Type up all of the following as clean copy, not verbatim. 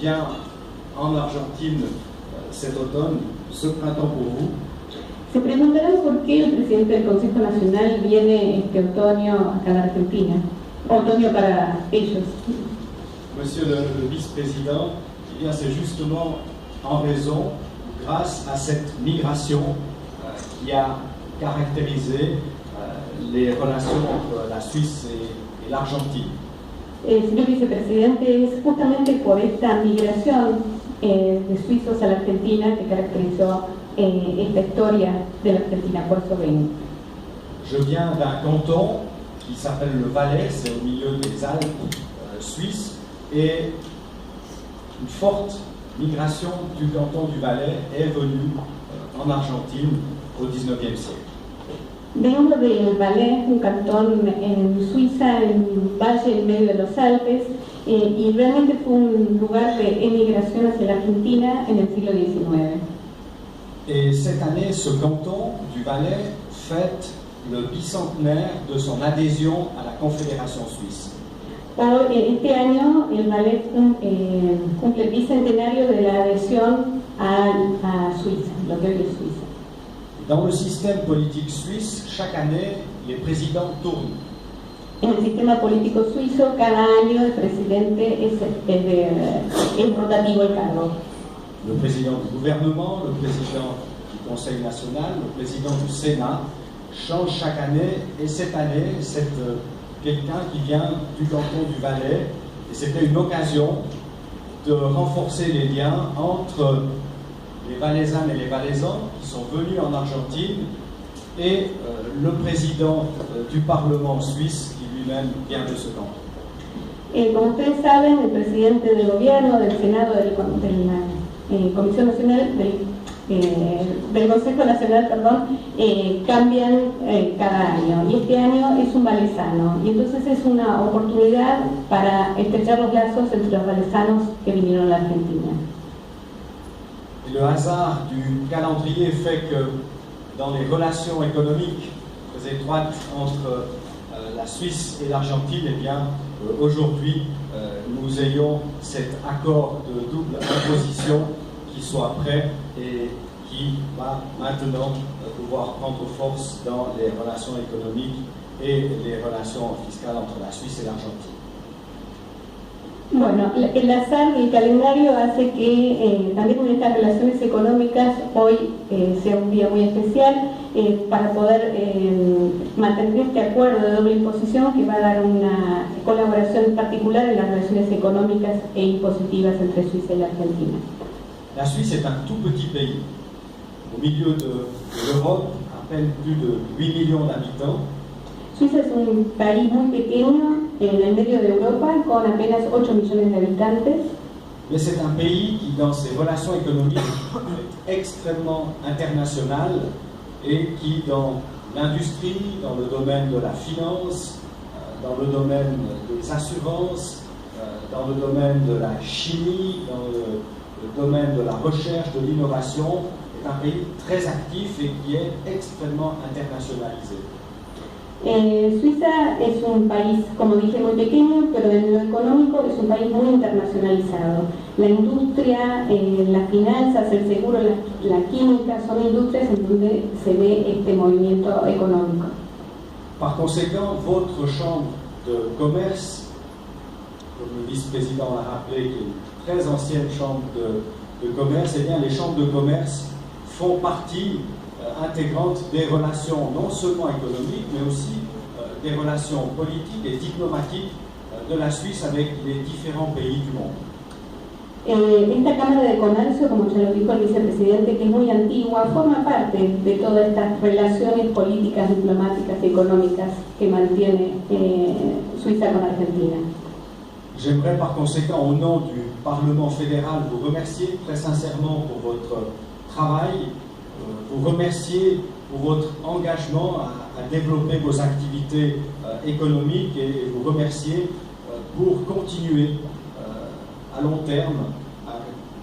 vient en Argentine cet automne, ce printemps pour vous. Se preguntarán por qué el presidente del Consejo Nacional viene este otoño acá a la Argentina. Otoño para ellos. Monsieur le vice-président, eh bien c'est justement en raison, grâce à cette migration qui a caractérisé les relations entre la Suisse et l'Argentine. Señor vicepresidente, es justamente por esta migración de suizos a la Argentina que caracterizó esta historia de la Argentina, por eso vengo. Je viens d'un canton qui s'appelle le Valais, c'est au milieu des Alpes suisses, et une forte migration du canton du Valais est venue en Argentine au XIXe siècle. Vengo del Valais, un cantón en Suiza, en un valle en medio de los Alpes, y realmente fue un lugar de emigración hacia la Argentina en el siglo XIX. Et cette année, ce canton du Valais fête le bicentenaire de son adhésion à la Confédération suisse. Este año el Valais cumple el bicentenario de la adhesión a Suiza, lo que hoy es Suiza. Dans le système politique suisse, chaque année, les présidents tournent. En el sistema político suizo, cada año el presidente es rotativo el cargo. Le président du gouvernement, le président du Conseil national, le président du Sénat changent chaque année. Et cette année, c'est quelqu'un qui vient du canton du Valais. Et c'était une occasion de renforcer les liens entre les Valaisannes et les Valaisans qui sont venus en Argentine et le président du Parlement suisse qui lui-même vient de ce canton. Como ustedes saben, el presidente del gobierno, del Senado, de la Comisión Nacional, del Consejo Nacional, cambian cada año. Y este año es un valesano. Y entonces es una oportunidad para estrechar los lazos entre los valesanos que vinieron a la Argentina. Et le hasard du calendrier fait que dans les relations économiques très étroites entre la Suisse et l'Argentine, eh bien, aujourd'hui, nous ayons cet accord de double imposition qui soit prêt et qui va maintenant pouvoir prendre force dans les relations économiques et les relations fiscales entre la Suisse et l'Argentine. Bueno, el azar del calendario hace que también en estas relaciones económicas hoy sea un día muy especial para poder mantener este acuerdo de doble imposición que va a dar una colaboración particular en las relaciones económicas e impositivas entre Suiza y la Argentina. La Suisse est un tout petit pays, au milieu de l'Europe, à peine plus de 8 millions d'habitants. Suiza es un país muy pequeño en el medio de Europa, con apenas 8 millones de habitantes. Mais c'est un pays qui, dans ses relations économiques, est extrêmement international et qui, dans l'industrie, dans le domaine de la finance, dans le domaine des assurances, dans le domaine de la chimie, dans le domaine de la recherche, de l'innovation, est un pays très actif et qui est extrêmement internationalisé. Suiza es un país, como dije, muy pequeño, pero en lo económico es un país muy internacionalizado. La industria, las finanzas, el seguro, la química son industrias en donde se ve este movimiento económico. Par conséquent, votre chambre de commerce, comme le vice-président l'a rappelé, qui est une très ancienne chambre de commerce, eh bien, les chambres de commerce font partie intégrante des relations non seulement économiques, mais aussi des relations politiques et diplomatiques de la Suisse avec les différents pays du monde. Esta Cámara de Comercio, como ya lo dijo el vicepresidente, que es muy antigua, forma parte de todas estas relaciones políticas, diplomáticas y económicas que mantiene Suiza con Argentina. J'aimerais par conséquent, au nom du Parlement fédéral, vous remercier très sincèrement pour votre travail, vous remercier pour votre engagement à développer vos activités économiques et vous remercier pour continuer à long terme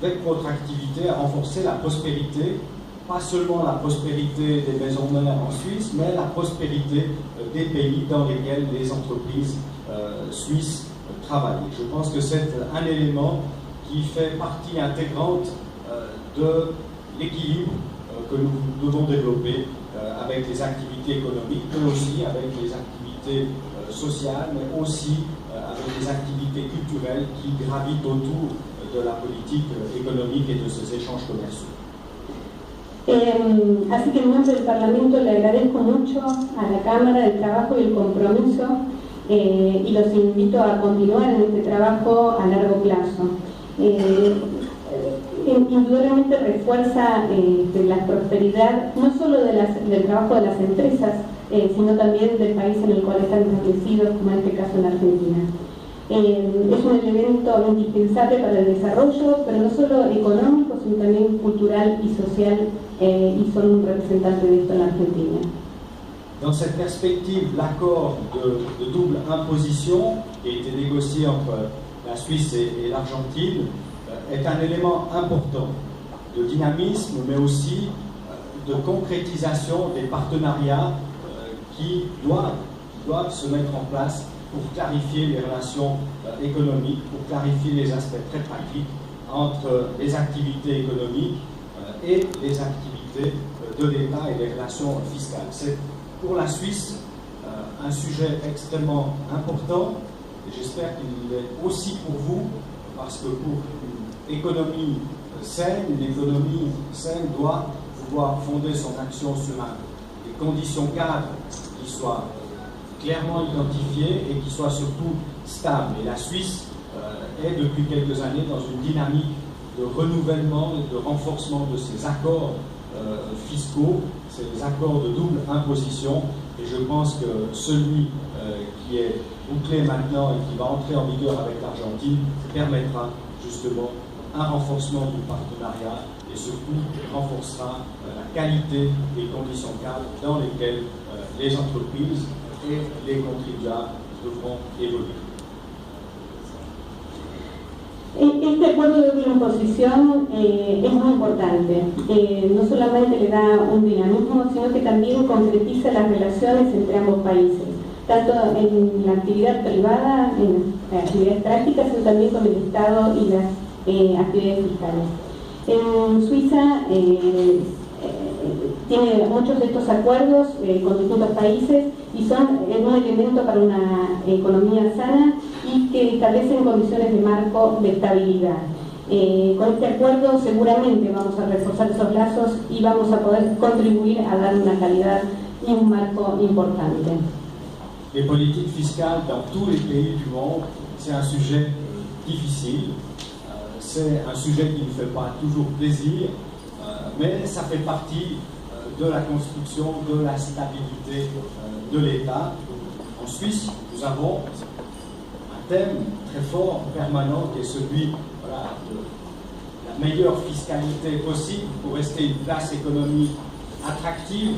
avec votre activité à renforcer la prospérité, pas seulement la prospérité des maisons mères en Suisse, mais la prospérité des pays dans lesquels les entreprises suisses travaillent. Je pense que c'est un élément qui fait partie intégrante de l'équilibre que nous devons développer avec les activités économiques, mais aussi avec les activités sociales, mais aussi avec les activités culturelles qui gravitent autour de la politique économique et de ces échanges commerciaux. Así que en nombre del Parlamento le agradezco mucho a la Cámara el trabajo y el compromiso y los invito a continuar en este trabajo a largo plazo. Indudablemente refuerza la prosperidad no solo del trabajo de las empresas, sino también del país en el cual están establecidos, como en este caso en Argentina. Es un elemento indispensable para el desarrollo, pero no solo económico, sino también cultural y social, y son un representante de esto en Argentina. Dans cette perspective, l'accord de double imposition qui a été négocié entre la Suisse et l'Argentine est un élément important de dynamisme, mais aussi de concrétisation des partenariats qui doivent se mettre en place pour clarifier les relations économiques, pour clarifier les aspects très pratiques entre les activités économiques et les activités de l'État et les relations fiscales. C'est pour la Suisse un sujet extrêmement important et j'espère qu'il est aussi pour vous, parce que pour une économie saine doit pouvoir fonder son action sur des conditions cadres qui soient clairement identifiées et qui soient surtout stables. Et la Suisse est depuis quelques années dans une dynamique de renouvellement et de renforcement de ses accords fiscaux, ces accords de double imposition, et je pense que celui qui est bouclé maintenant et qui va entrer en vigueur avec l'Argentine permettra justement un renforcement du partenariat et surtout renforcera la qualité des conditions cadres dans lesquelles les entreprises et les contribuables devront évoluer. Este acuerdo de doble imposición es muy importante. No solamente le da un dinamismo, sino que también concretiza las relaciones entre ambos países, tanto en la actividad privada, en las actividades prácticas, sino también con el Estado y las actividades fiscales. En Suiza tiene muchos de estos acuerdos con distintos países y son un elemento para una economía sana y que establecen condiciones de marco de estabilidad. Con este acuerdo seguramente vamos a reforzar esos lazos y vamos a poder contribuir a dar una calidad y un marco importante. Les politiques fiscales dans tous les pays du monde, c'est un sujet difficile, c'est un sujet qui ne fait pas toujours plaisir, mais ça fait partie de la construction de la stabilité de l'État. En Suisse, nous avons un thème très fort, permanent, qui est celui de la meilleure fiscalité possible pour rester une place économique attractive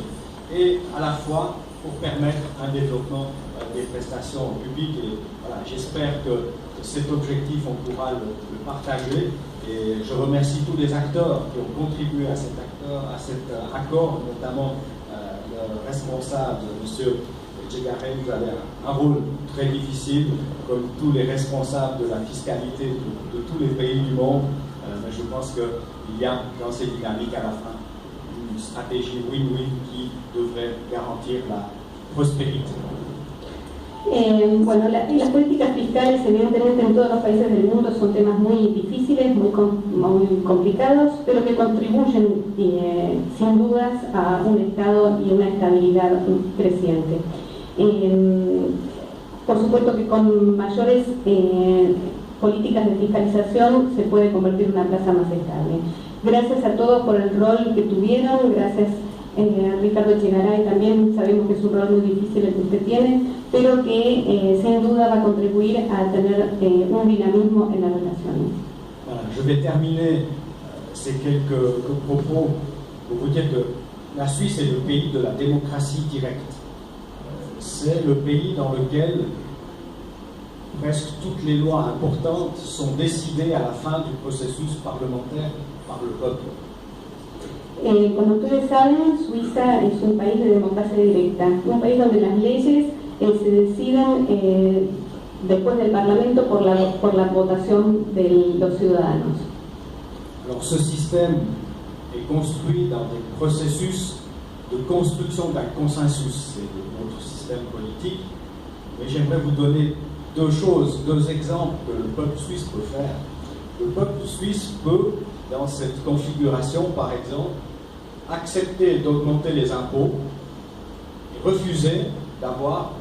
et à la fois pour permettre un développement des prestations publiques. Et voilà, j'espère que cet objectif, on pourra le partager. Et je remercie tous les acteurs qui ont contribué à cet accord, notamment le responsable, M. Tchegaré. Vous avez un rôle très difficile, comme tous les responsables de la fiscalité de tous les pays du monde. Mais je pense qu'il y a dans ces dynamiques à la fin une stratégie win-win qui devrait garantir la prospérité. Bueno, las políticas fiscales evidentemente en todos los países del mundo son temas muy difíciles, muy complicados, pero que contribuyen sin dudas a un Estado y una estabilidad creciente. Por supuesto que con mayores políticas de fiscalización se puede convertir en una plaza más estable. Gracias a todos por el rol que tuvieron, gracias a Ricardo Echegaray también, sabemos que es un rol muy difícil el que usted tiene, pero que sin duda va a contribuir a tener un dinamismo en las relaciones. Voilà, je vais terminer ces quelques propos pour vous dire que la Suisse est le pays de la démocratie directe. C'est le pays dans lequel presque toutes les lois importantes sont décidées à la fin du processus parlementaire par le peuple. Como ustedes saben, Suiza es un país de democracia directa, un país donde las leyes se deciden después del Parlamento por la votación de los ciudadanos. Alors ce système est construit dans des processus de construction d'un consensus, c'est notre système politique, mais j'aimerais vous donner deux choses, deux exemples que le peuple suisse peut faire. Le peuple suisse peut, dans cette configuration par exemple, accepter d'augmenter les impôts et refuser d'avoir